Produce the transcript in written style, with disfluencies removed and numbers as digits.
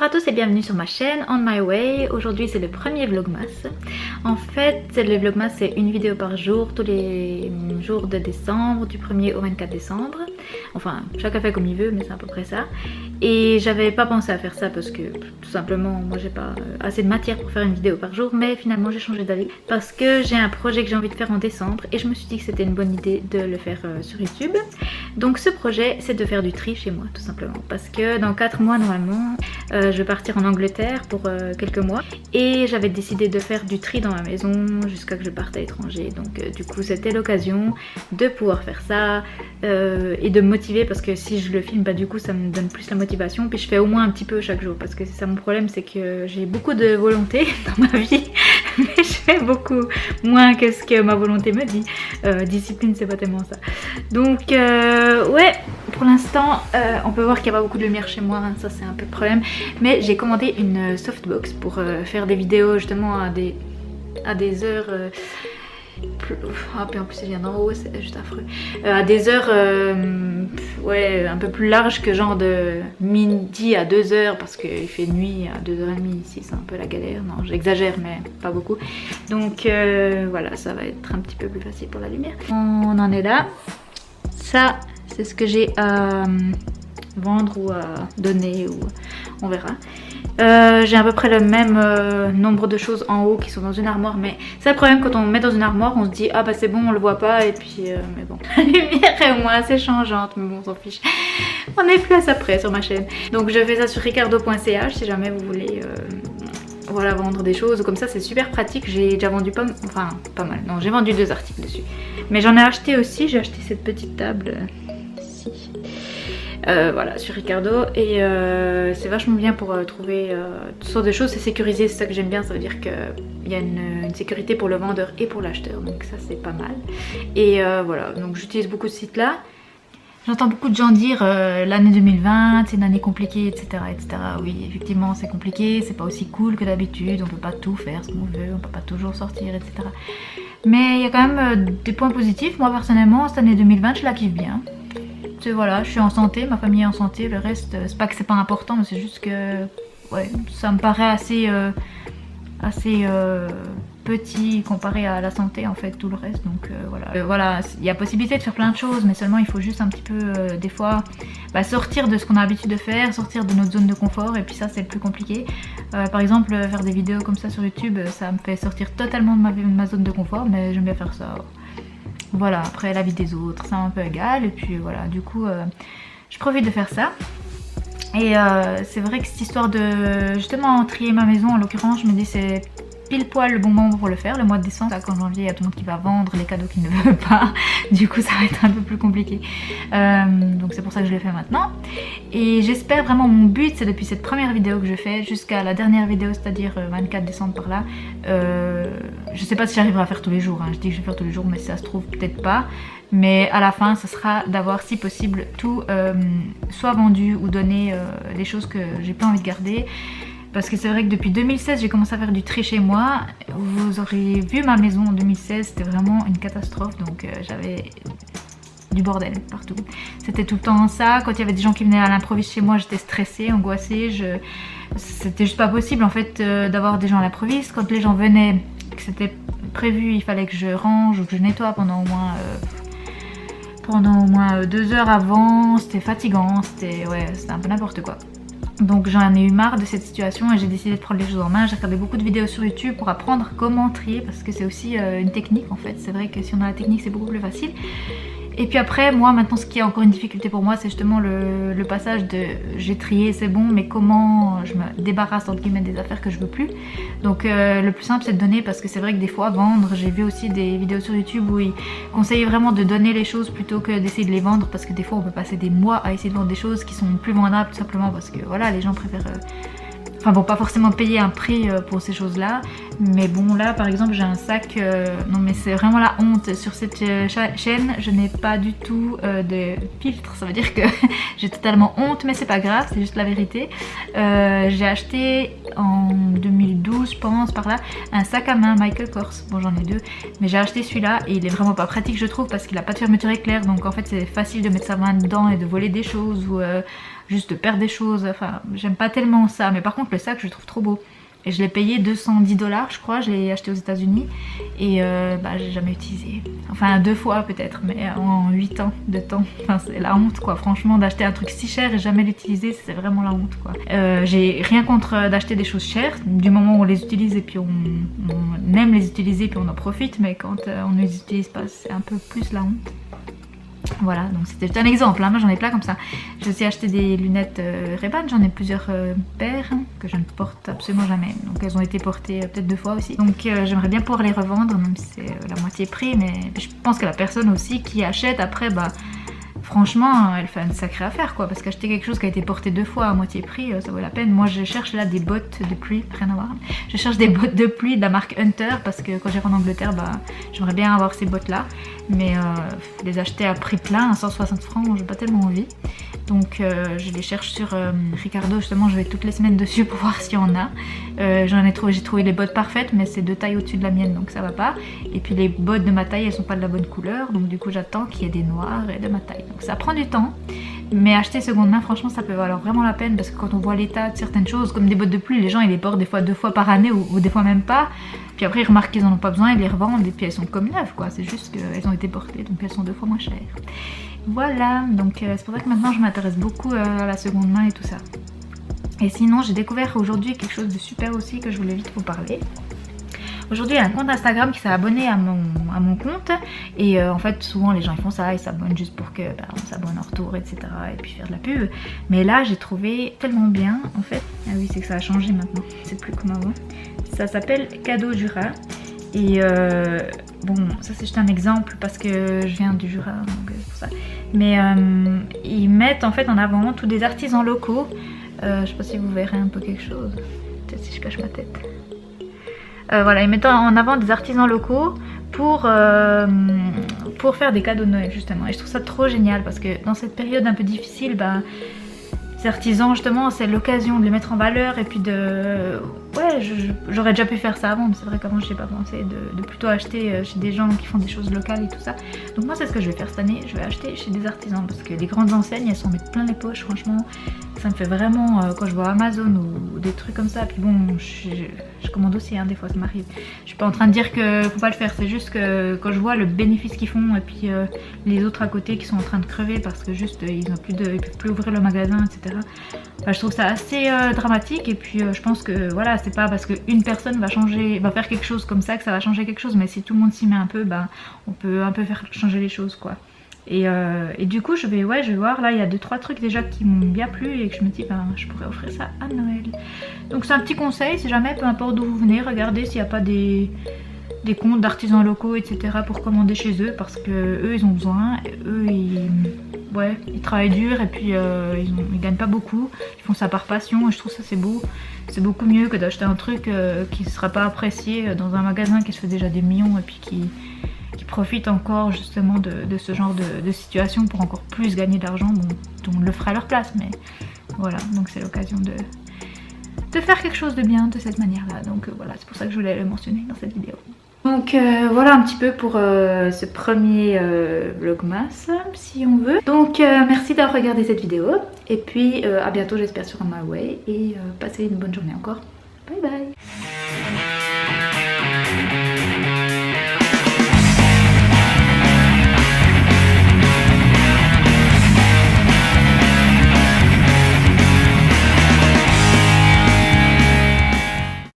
Bonjour à tous et bienvenue sur ma chaîne On My Way. Aujourd'hui c'est le premier vlogmas. En fait le vlogmas c'est une vidéo par jour tous les jours de décembre, du 1er au 24 décembre. Enfin chacun fait comme il veut mais c'est à peu près ça. Et j'avais pas pensé à faire ça parce que tout simplement moi j'ai pas assez de matière pour faire une vidéo par jour. Mais finalement j'ai changé d'avis parce que j'ai un projet que j'ai envie de faire en décembre. Et je me suis dit que c'était une bonne idée de le faire sur YouTube. Donc ce projet c'est de faire du tri chez moi tout simplement. Parce que dans 4 mois normalement je vais partir en Angleterre pour quelques mois et j'avais décidé de faire du tri dans ma maison jusqu'à que je parte à l'étranger. Donc du coup c'était l'occasion de pouvoir faire ça et de me motiver parce que si je le filme du coup ça me donne plus la motivation, puis je fais au moins un petit peu chaque jour parce que c'est ça mon problème, c'est que j'ai beaucoup de volonté dans ma vie mais je fais beaucoup moins que ce que ma volonté me dit. Discipline c'est pas tellement ça. Donc ouais, pour l'instant on peut voir qu'il n'y a pas beaucoup de lumière chez moi, hein, ça c'est un peu le problème. Mais j'ai commandé une softbox pour faire des vidéos justement à des heures puis en plus elle vient d'en haut, c'est juste affreux, à des heures ouais, un peu plus larges que genre de midi à 2h parce qu'il fait nuit à 2h30 ici, c'est un peu la galère. Non j'exagère mais pas beaucoup. Donc voilà, ça va être un petit peu plus facile pour la lumière. On en est là. Ça c'est ce que j'ai à vendre ou à donner, ou on verra. J'ai à peu près le même nombre de choses en haut qui sont dans une armoire, mais c'est le problème quand on met dans une armoire, on se dit ah bah c'est bon on le voit pas, et puis mais bon la lumière est au moins assez changeante, mais bon on s'en fiche, on est plus à ça près sur ma chaîne. Donc je fais ça sur ricardo.ch si jamais vous voulez voilà, vendre des choses comme ça, c'est super pratique. J'ai déjà vendu pas mal, non j'ai vendu 2 articles dessus, mais j'en ai acheté aussi. J'ai acheté cette petite table ici. Voilà, sur Ricardo, et c'est vachement bien pour trouver toutes sortes de choses. C'est sécurisé, c'est ça que j'aime bien, ça veut dire qu'il y a une sécurité pour le vendeur et pour l'acheteur, donc ça c'est pas mal. Et voilà, donc j'utilise beaucoup ce site là. J'entends beaucoup de gens dire l'année 2020 c'est une année compliquée, etc., etc. Oui, effectivement c'est compliqué, c'est pas aussi cool que d'habitude, on peut pas tout faire ce qu'on veut, on peut pas toujours sortir, etc. Mais il y a quand même des points positifs. Moi personnellement cette année 2020 je la kiffe bien. Voilà, je suis en santé, ma famille est en santé, le reste c'est pas que c'est pas important, mais c'est juste que ouais, ça me paraît assez petit comparé à la santé en fait, tout le reste. Donc voilà, voilà, il y a possibilité de faire plein de choses, mais seulement il faut juste un petit peu des fois sortir de ce qu'on a l'habitude de faire, sortir de notre zone de confort, et puis ça c'est le plus compliqué. Par exemple faire des vidéos comme ça sur YouTube, ça me fait sortir totalement de ma zone de confort, mais j'aime bien faire ça. Voilà, après la vie des autres, c'est un peu égal, et puis voilà, du coup je profite de faire ça. Et c'est vrai que cette histoire de justement trier ma maison, en l'occurrence, je me dis c'est pile poil le bon moment pour le faire. Le mois de décembre, qu'en janvier il y a tout le monde qui va vendre les cadeaux qu'il ne veut pas, du coup ça va être un peu plus compliqué, donc c'est pour ça que je le fais maintenant. Et j'espère vraiment, mon but c'est depuis cette première vidéo que je fais jusqu'à la dernière vidéo, c'est-à-dire 24 décembre par là, je sais pas si j'arriverai à faire tous les jours, hein. Je dis que je vais faire tous les jours mais si ça se trouve peut-être pas, mais à la fin ce sera d'avoir si possible tout soit vendu ou donné, les choses que j'ai pas envie de garder. Parce que c'est vrai que depuis 2016 j'ai commencé à faire du tri chez moi. Vous aurez vu ma maison en 2016, c'était vraiment une catastrophe, donc j'avais du bordel partout. C'était tout le temps ça, quand il y avait des gens qui venaient à l'improviste chez moi j'étais stressée, angoissée, c'était juste pas possible en fait d'avoir des gens à l'improviste. Quand les gens venaient, que c'était prévu, il fallait que je range ou que je nettoie pendant au moins 2 heures avant, c'était fatigant, c'était un peu n'importe quoi. Donc j'en ai eu marre de cette situation et j'ai décidé de prendre les choses en main. J'ai regardé beaucoup de vidéos sur YouTube pour apprendre comment trier, parce que c'est aussi une technique en fait. C'est vrai que si on a la technique c'est beaucoup plus facile. Et puis après, moi maintenant ce qui est encore une difficulté pour moi, c'est justement le passage de j'ai trié, c'est bon, mais comment je me débarrasse entre guillemets des affaires que je veux plus. Donc le plus simple c'est de donner, parce que c'est vrai que des fois vendre, j'ai vu aussi des vidéos sur YouTube où ils conseillaient vraiment de donner les choses plutôt que d'essayer de les vendre, parce que des fois on peut passer des mois à essayer de vendre des choses qui sont plus vendables tout simplement parce que voilà, les gens préfèrent enfin bon, pas forcément payer un prix pour ces choses là, mais bon là par exemple j'ai un sac, non mais c'est vraiment la honte sur cette chaîne, je n'ai pas du tout de filtre, ça veut dire que j'ai totalement honte, mais c'est pas grave, c'est juste la vérité. J'ai acheté en 2012 je pense par là un sac à main Michael Kors, bon j'en ai 2, mais j'ai acheté celui-là et il est vraiment pas pratique je trouve, parce qu'il a pas de fermeture éclair, donc en fait c'est facile de mettre sa main dedans et de voler des choses ou juste de perdre des choses, enfin j'aime pas tellement ça. Mais par contre le sac je le trouve trop beau. Et je l'ai payé 210 $ je crois, je l'ai acheté aux États-Unis et j'ai jamais utilisé. Enfin 2 fois peut-être, mais en 8 ans de temps. Enfin c'est la honte quoi, franchement d'acheter un truc si cher et jamais l'utiliser, c'est vraiment la honte quoi. J'ai rien contre d'acheter des choses chères, du moment où on les utilise et puis on aime les utiliser puis on en profite, mais quand on ne les utilise pas, c'est un peu plus la honte. Voilà, donc c'était juste un exemple, hein. Moi j'en ai plein comme ça. J'ai aussi acheté des lunettes Ray-Ban, j'en ai plusieurs paires que je ne porte absolument jamais. Donc elles ont été portées peut-être 2 fois aussi. Donc j'aimerais bien pouvoir les revendre, même si c'est la moitié prix. Mais je pense que la personne aussi qui achète après, franchement, elle fait une sacrée affaire quoi. Parce qu'acheter quelque chose qui a été porté 2 fois à moitié prix, ça vaut la peine. Moi je cherche là des bottes de pluie, rien à voir. Je cherche des bottes de pluie de la marque Hunter parce que quand j'irai en Angleterre, j'aimerais bien avoir ces bottes là. Mais les acheter à prix plein, à 160 francs, j'ai pas tellement envie. Donc je les cherche sur Ricardo, justement je vais toutes les semaines dessus pour voir s'il y en a. J'ai trouvé les bottes parfaites, mais c'est 2 tailles au-dessus de la mienne donc ça va pas. Et puis les bottes de ma taille elles sont pas de la bonne couleur, donc du coup j'attends qu'il y ait des noirs et de ma taille. Donc ça prend du temps, mais acheter seconde main franchement ça peut valoir vraiment la peine parce que quand on voit l'état de certaines choses comme des bottes de pluie, les gens ils les portent des fois 2 fois par année ou des fois même pas. Puis après ils remarquent qu'ils en ont pas besoin, ils les revendent et puis elles sont comme neuves quoi, c'est juste qu'elles ont été portées donc elles sont 2 fois moins chères. Voilà, donc c'est pour ça que maintenant je m'intéresse beaucoup à la seconde main et tout ça. Et sinon j'ai découvert aujourd'hui quelque chose de super aussi que je voulais vite vous parler. Aujourd'hui il y a un compte Instagram qui s'est abonné à mon compte et en fait souvent les gens ils font ça, ils s'abonnent juste pour que on s'abonne en retour etc et puis faire de la pub. Mais là j'ai trouvé tellement bien en fait, ah oui c'est que ça a changé maintenant, c'est plus comme avant. Ça s'appelle Cadeau Jura et bon ça c'est juste un exemple parce que je viens du Jura donc c'est pour ça. Mais ils mettent en fait en avant tous des artisans locaux. Je sais pas si vous verrez un peu quelque chose, peut-être si je cache ma tête. Voilà, ils mettent en avant des artisans locaux pour faire des cadeaux de Noël justement. Et je trouve ça trop génial parce que dans cette période un peu difficile, ces artisans justement c'est l'occasion de les mettre en valeur et puis de... Ouais, j'aurais déjà pu faire ça avant mais c'est vrai qu'avant je n'ai pas pensé de plutôt acheter chez des gens qui font des choses locales et tout ça. Donc moi c'est ce que je vais faire cette année, je vais acheter chez des artisans parce que les grandes enseignes elles s'en mettent plein les poches franchement. Ça me fait vraiment, quand je vois Amazon ou des trucs comme ça, puis bon, je commande aussi, hein, des fois ça m'arrive. Je suis pas en train de dire que faut pas le faire, c'est juste que quand je vois le bénéfice qu'ils font et puis les autres à côté qui sont en train de crever parce que juste ils peuvent plus ouvrir le magasin, etc. Je trouve ça assez dramatique et puis je pense que voilà, c'est pas parce qu'une personne va faire quelque chose comme ça que ça va changer quelque chose, mais si tout le monde s'y met un peu, on peut un peu faire changer les choses quoi. Et du coup je vais voir, là il y a 2-3 trucs déjà qui m'ont bien plu et que je me dis je pourrais offrir ça à Noël. Donc c'est un petit conseil, si jamais, peu importe d'où vous venez, regardez s'il n'y a pas des comptes d'artisans locaux etc pour commander chez eux parce que eux ils ont besoin, eux ils travaillent dur et puis ils gagnent pas beaucoup, ils font ça par passion et je trouve ça c'est beau. C'est beaucoup mieux que d'acheter un truc qui ne sera pas apprécié dans un magasin qui se fait déjà des millions et puis qui profitent encore justement de ce genre de situation pour encore plus gagner d'argent. Bon, tout le monde le fera à leur place, mais voilà, donc c'est l'occasion de faire quelque chose de bien de cette manière là. Donc voilà, c'est pour ça que je voulais le mentionner dans cette vidéo. Donc voilà un petit peu pour ce premier vlogmas si on veut. Donc merci d'avoir regardé cette vidéo et puis à bientôt j'espère sur On My Way et passez une bonne journée encore. Bye bye.